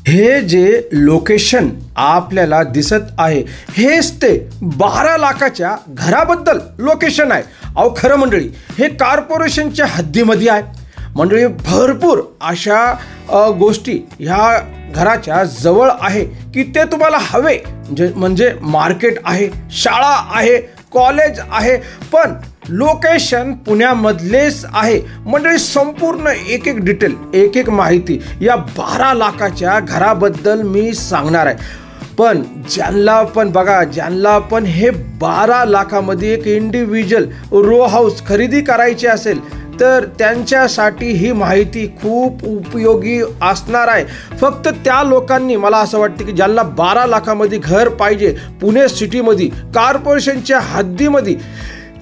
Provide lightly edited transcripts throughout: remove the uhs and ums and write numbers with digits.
हे जे लोकेशन आपल्याला दिसत आहे हेच ते 12 लाखाच्या घराबद्दल लोकेशन आहे। अहो खरं मंडळी हे कॉर्पोरेशनच्या हद्दीमध्ये आहे। मंडळी भरपूर अशा गोष्टी ह्या घराच्या जवळ आहे की ते तुम्हाला हवे म्हणजे मार्केट आहे, शाळा आहे, कॉलेज आहे, पण लोकेशन पुण्यामधलेच आहे। मंडळी संपूर्ण एक एक डिटेल एक एक माहिती या 12 लाखाच्या घराबद्दल मी सांगणार आहे। पण ज्यांना पण हे 12 लाखामध्ये एक इंडिव्हिज्युअल रो हाऊस खरेदी करायची असेल तर त्यांच्यासाठी ही माहिती खूप उपयोगी असणार आहे। फक्त त्या लोकांनी मला असं वाटतं की ज्यांना 12 लाखामध्ये घर पाहिजे पुणे सिटीमध्ये कॉर्पोरेशनच्या हद्दीमध्ये,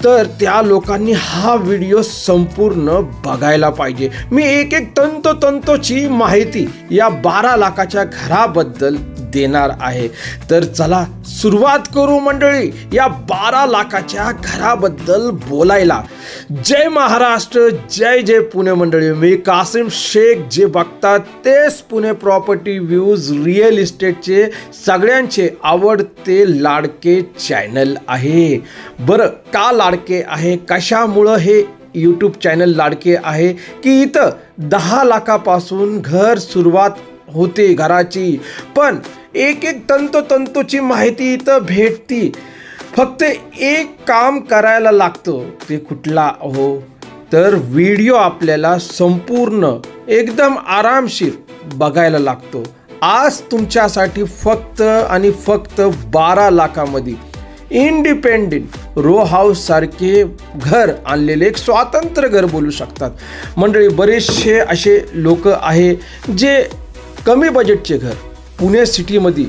तर त्या लोकांनी हा व्हिडिओ संपूर्ण बघायला पाहिजे। मी एक एक तंतोतंतोची माहिती या 12 लाखाच्या घराबद्दल देणार आहे। तर चला सुरुवात करू मंडळी या 12 लाखाच्या घराबद्दल बोलायला। जय महाराष्ट्र, जय जय पुणे मंडळी। मी कासिम शेख, जे बघतात तेच पुणे प्रॉपर्टी व्ह्यूज रिअल इस्टेटचे सगळ्यांचे आवडते लाडके चॅनल आहे। बरं का लाडके आहे, कशामुळं हे यूट्यूब चॅनल लाडके आहे की इथं 10 लाखापासून घर सुरुवात होते घराची, पण एक एक तंतोतंतोची माहिती इथं भेटती। फक्त एक काम करायला लागतं, ते कुठला हो, तर व्हिडिओ आपल्याला संपूर्ण एकदम आरामशीर बघायला लागतो। आज तुमच्यासाठी फक्त आणि फक्त 12 लाखामध्ये इंडिपेंडेंट रो हाऊस सारखे घर आणलेले एक स्वातंत्र्य घर बोलू शकतात। मंडळी बरेचसे असे लोक आहे जे कमी बजेटचे घर पुणे सिटीमध्ये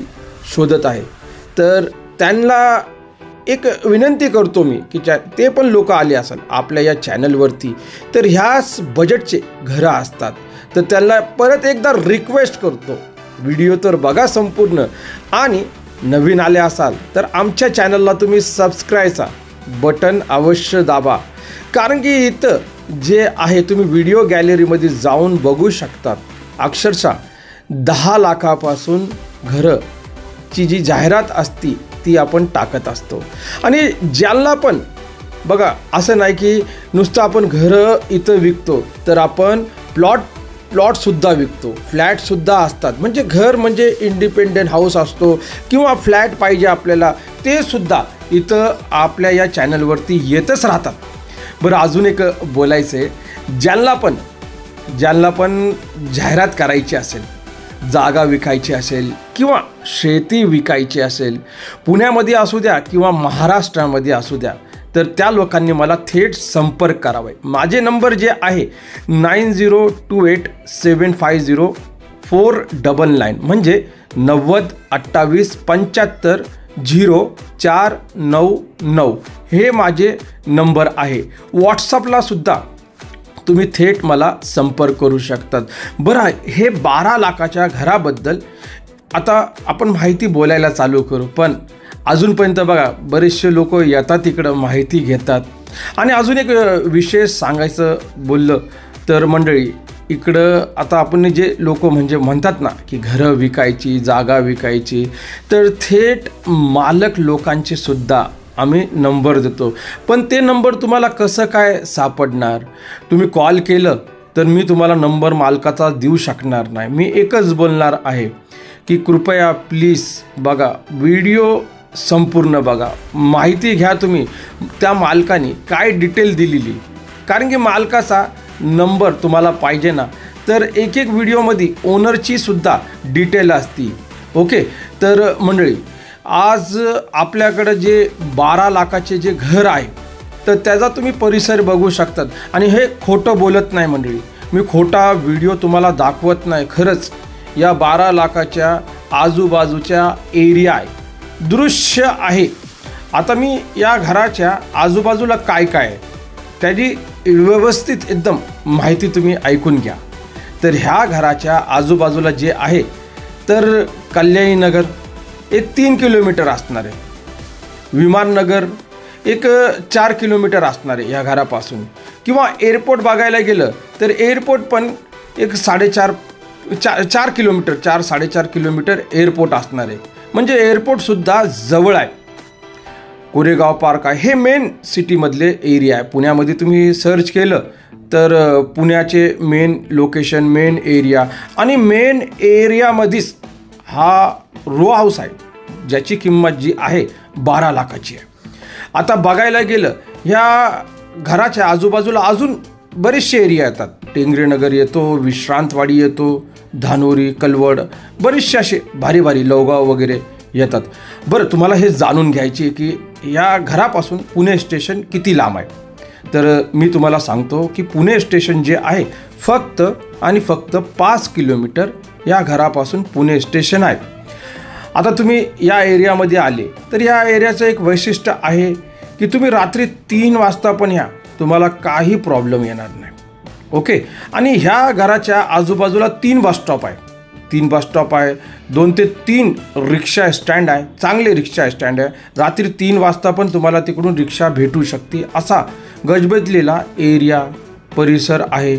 शोधत आहे, तर त्यांना एक विनंती करतो मी की ते पण लोक आले असेल आपल्या या चॅनलवरती, तर ह्याच बजेटचे घरं असतात, तर त्यांना परत एकदा रिक्वेस्ट करतो व्हिडिओ तर बघा संपूर्ण, आणि नवीन आले असाल तर आमच्या चॅनलला तुम्ही सबस्क्राईबचा बटन अवश्य दाबा, कारण की इथं जे आहे तुम्ही व्हिडिओ गॅलरीमध्ये जाऊन बघू शकतात। अक्षरशः 10 लाखापासून घरची जी जाहिरात असती ती आपण टाकत असतो। आणि ज्यांना पण बघा असं नाही की नुसतं आपण घरं इथं विकतो, तर आपण प्लॉटसुद्धा विकतो, फ्लॅटसुद्धा असतात। म्हणजे घर म्हणजे इंडिपेंडेंट हाऊस असतो किंवा फ्लॅट पाहिजे आपल्याला, ते सुद्धा इथं आपल्या या चॅनलवरती येतच राहतात। बरं अजून एक बोलायचं आहे, ज्यांना पण जाहिरात करायची असेल, जागा विकायची असेल किंवा शेती विकायची असेल, पुण्यामध्ये असू द्या किंवा महाराष्ट्रामध्ये असू द्या, तर त्या लोकांनी मला थेट संपर्क करावा। माझे नंबर जे आहे 9028750499 म्हणजे 9028750499 हे माझे नंबर आहे। व्हॉट्सअपला सुद्धा तुम्ही थेट मला संपर्क करू शकतात। बरं हे 12 लाखाच्या घराबद्दल आता आपण माहिती बोलायला चालू करू, पण अजूनपर्यंत बघा बरेचसे लोक येतात इकडं माहिती घेतात। आणि अजून एक विशेष सांगायचं बोललं तर मंडळी, इकडं आता आपण जे लोक म्हणजे म्हणतात ना की घरं विकायची, जागा विकायची, तर थेट मालक लोकांचे सुद्धा आम्ही नंबर देतो। पण ते नंबर तुम्हाला कसं काय सापडणार? तुम्ही कॉल केलं तर मी तुम्हाला नंबर मालकाचा देऊ शकणार नाही। मी एकच बोलणार आहे की कृपया प्लीज बघा व्हिडिओ संपूर्ण बघा, माहिती घ्या तुम्ही त्या मालकाने काय डिटेल दिलेली, कारण की मालकाचा नंबर तुम्हाला पाहिजे ना, तर एक एक व्हिडिओमध्ये ओनरची सुद्धा डिटेल असती। ओके, तर मंडळी आज आपल्याकडं जे 12 लाखाचे जे घर आहे तर त्याचा तुम्ही परिसर बघू शकतात। आणि हे खोटं बोलत नाही मंडळी, मी खोटा व्हिडिओ तुम्हाला दाखवत नाही। खरंच या 12 लाखाच्या आजूबाजूच्या एरिया आहे, दृश्य आहे। आता मी या घराच्या आजूबाजूला काय आहे त्याची व्यवस्थित एकदम माहिती तुम्ही ऐकून घ्या। तर ह्या घराच्या आजूबाजूला जे आहे तर कल्याणी नगर एक 3 किलोमीटर असणार आहे, विमाननगर एक 4 किलोमीटर असणार आहे या घरापासून, किंवा एअरपोर्ट बघायला गेलं तर एअरपोर्ट पण एक 4.5 4 किलोमीटर 4-4.5 किलोमीटर एअरपोर्ट असणार आहे, म्हणजे एअरपोर्टसुद्धा जवळ आहे. कोरेगाव पार्क आहे, हे मेन सिटीमधले एरिया आहे. पुण्यामध्ये तुम्ही सर्च केलं तर पुण्याचे मेन लोकेशन, मेन एरिया आणि मेन एरियामध्येच हा रो हाऊस आहे, ज्याची किंमत जी आहे 12 लाखाची आहे. आता बघायला गेलं ह्या घराच्या आजूबाजूला अजून बरेचसे एरिया येतात. टेंगरेनगर येतो, विश्रांतवाडी येतो, धानोरी, कलवड, बरेचसे असे भारी भारी लवगाव वगैरे येतात. बरं, तुम्हाला हे जाणून घ्यायचे आहे की या घरापासून पुणे स्टेशन किती लांब आहे. तर मी तुम्हाला सांगतो की पुणे स्टेशन जे आहे फक्त आणि फक्त 5 किलोमीटर या घरापासून पुणे स्टेशन आहे. आता तुम्ही या एरियामध्ये आले तर या एरियाचं एक वैशिष्ट्य आहे की तुम्ही रात्री 3 वाजता पण या, तुम्हाला काही प्रॉब्लेम येणार नाही. ओके. आणि ह्या घराच्या आजूबाजूला 3 बस स्टॉप आहे. 3 बस स्टॉप आहे, 2 ते 3 रिक्षा स्टँड आहे, चांगले रिक्षा स्टँड आहे. रात्री 3 वाजता पण तुम्हाला तिकडून रिक्षा भेटू शकते, असा गजबजलेला एरिया परिसर आहे.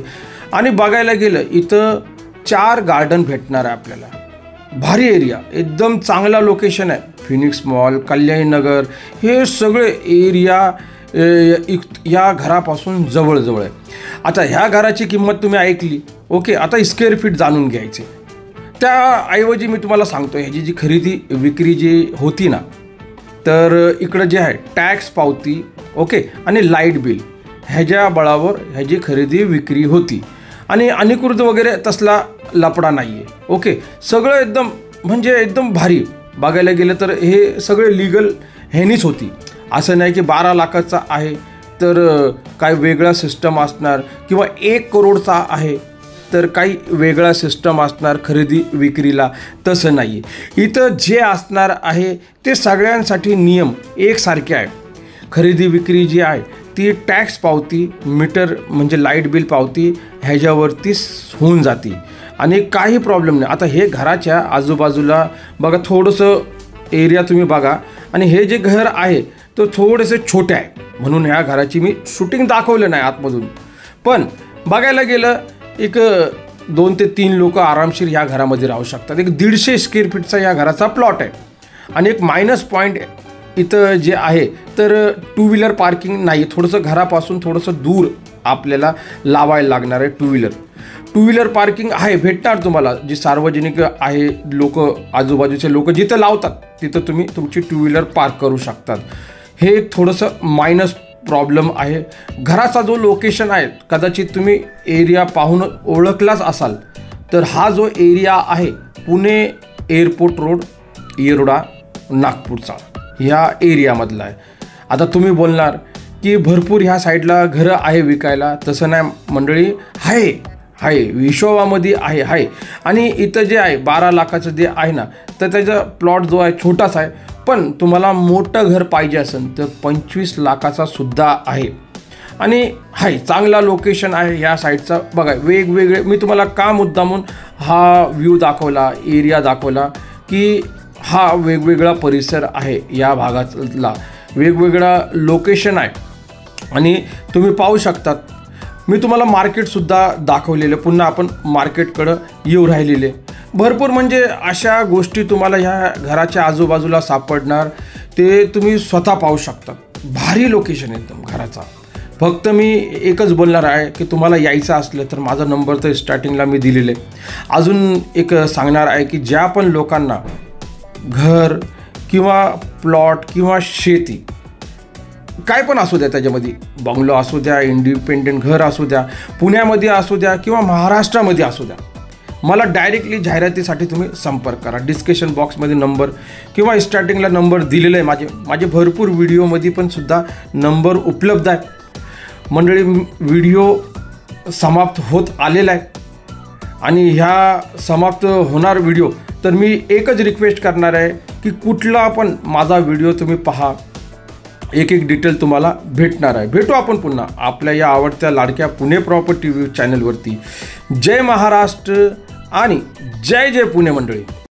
आणि बघायला गेलं इथं 4 गार्डन भेटणार आहे आपल्याला. भारी एरिया, एकदम चांगला लोकेशन आहे. फिनिक्स मॉल, कल्याणनगर, हे सगळे एरिया या घरापासून जवळजवळ आहे. आता ह्या घराची किंमत तुम्ही ऐकली. ओके. आता स्क्वेअर फीट जाणून घ्यायचे. त्याऐवजी मी तुम्हाला सांगतो ह्याची जी खरेदी विक्री जी होती ना, तर इकडं जे आहे टॅक्स पावती, ओके, आणि लाईट बिल ह्याच्या बळावर ह्याची खरेदी विक्री होती. आणि अधिकृत वगैरे तसला लफडा नाही आहे. ओके. सगळं एकदम म्हणजे एकदम भारी. बघायला गेलं तर हे सगळे लिगल ह्यानीच होती. असं नाही की 12 लाखाचा आहे तर काय वेगळा सिस्टम असणार, किंवा 1 करोडचा आहे तर काही वेगळा सिस्टम असणार खरेदी विक्रीला, तसं नाही. इथं जे असणार आहे ते सगळ्यांसाठी नियम एकसारखे आहे. खरेदी विक्री जी आहे ती टॅक्स पावती, मीटर म्हणजे लाईट बिल पावती ह्याच्यावरतीच होऊन जाते आणि काही प्रॉब्लेम नाही. आता हे घराच्या आजूबाजूला बघा, थोडंसं एरिया तुम्ही बघा, आणि हे जे घर आहे तो थोडेसे छोटे आहे, म्हणून ह्या घराची मी शूटिंग दाखवलं नाही आतमधून. पण बघायला गेलं एक 2 ते 3 लोक आरामशीर ह्या घरामध्ये राहू शकतात. एक 150 स्क्वेअर फीटचा या घराचा प्लॉट आहे. आणि एक मायनस पॉईंट इथं जे आहे तर 2 व्हीलर पार्किंग नाही. थोडंसं घरापासून थोडंसं दूर आपल्याला लावायला लागणार आहे 2 व्हीलर पार्किंग आहे, भेटणार तुम्हाला. जी सार्वजनिक आहे, लोक आजूबाजूचे लोक जिथं लावतात तिथं तुम्ही तुमची 2 व्हीलर पार्क करू शकतात. हे थोडंसं मायनस प्रॉब्लेम आहे. घराचा जो लोकेशन आहे, कदाचित तुम्ही एरिया पाहून ओळखलाच असाल, तर हा जो एरिया आहे पुणे एअरपोर्ट रोड, येरवडा, नागपूरचा ह्या एरियामधला आहे. आता तुम्ही बोलणार की भरपूर ह्या साईडला घरं आहे विकायला. तसं नाही मंडळी, आहे विश्वामध्ये आहे. आणि इथं जे आहे 12 लाखाचं जे आहे ना, तर त्याचा प्लॉट जो आहे छोटाच आहे. पण तुम्हाला मोठं घर पाहिजे असेल तर 25 लाखाचा सुद्धा आहे. आणि चांगला लोकेशन आहे ह्या साईडचा. बघा, वेगवेगळे मी तुम्हाला का मुद्दामून हा व्ह्यू दाखवला, एरिया दाखवला, की हा वेगवेगळा परिसर आहे, या भागातला वेगवेगळा लोकेशन आहे. आणि तुम्ही पाहू शकतात, मी तुम्हाला मार्केटसुद्धा दाखवलेलं. पुन्हा आपण मार्केटकडं येऊ राहिलेले भरपूर, म्हणजे अशा गोष्टी तुम्हाला ह्या घराच्या आजूबाजूला सापडणार, ते तुम्ही स्वतः पाहू शकता. भारी लोकेशन एकदम घराचा. फक्त मी एकच बोलणार आहे की तुम्हाला यायचं असलं तर माझा नंबर तर स्टार्टिंगला मी दिलेला आहे. अजून एक सांगणार आहे की ज्या पण लोकांना घर किंवा प्लॉट किंवा शेती काय पण असू द्या, त्याच्यामध्ये बंगलो असू द्या, इंडिपेंडेंट घर असू द्या, पुण्यामध्ये असू द्या किंवा महाराष्ट्रामध्ये असू द्या, मला डायरेक्टली जाहिरातीसाठी तुम्ही संपर्क करा. डिस्क्रिप्शन बॉक्समध्ये नंबर किंवा स्टार्टिंगला नंबर दिलेला आहे. माझे भरपूर व्हिडिओमध्ये पण सुद्धा नंबर उपलब्ध आहे. मंडळी, व्हिडिओ समाप्त होत आलेला आहे आणि ह्या समाप्त होणार व्हिडिओ, तर मी एकच रिक्वेस्ट करणार आहे की कुठला पण माझा व्हिडिओ तुम्ही पहा, एक डिटेल तुम्हाला भेटणार आहे. भेटू आपण पुन्हा आपल्या या आवडत्या लाडक्या पुणे प्रॉपर्टी व्ह्यू चॅनलवरती. जय महाराष्ट्र आणि जय जय पुणे मंडळी.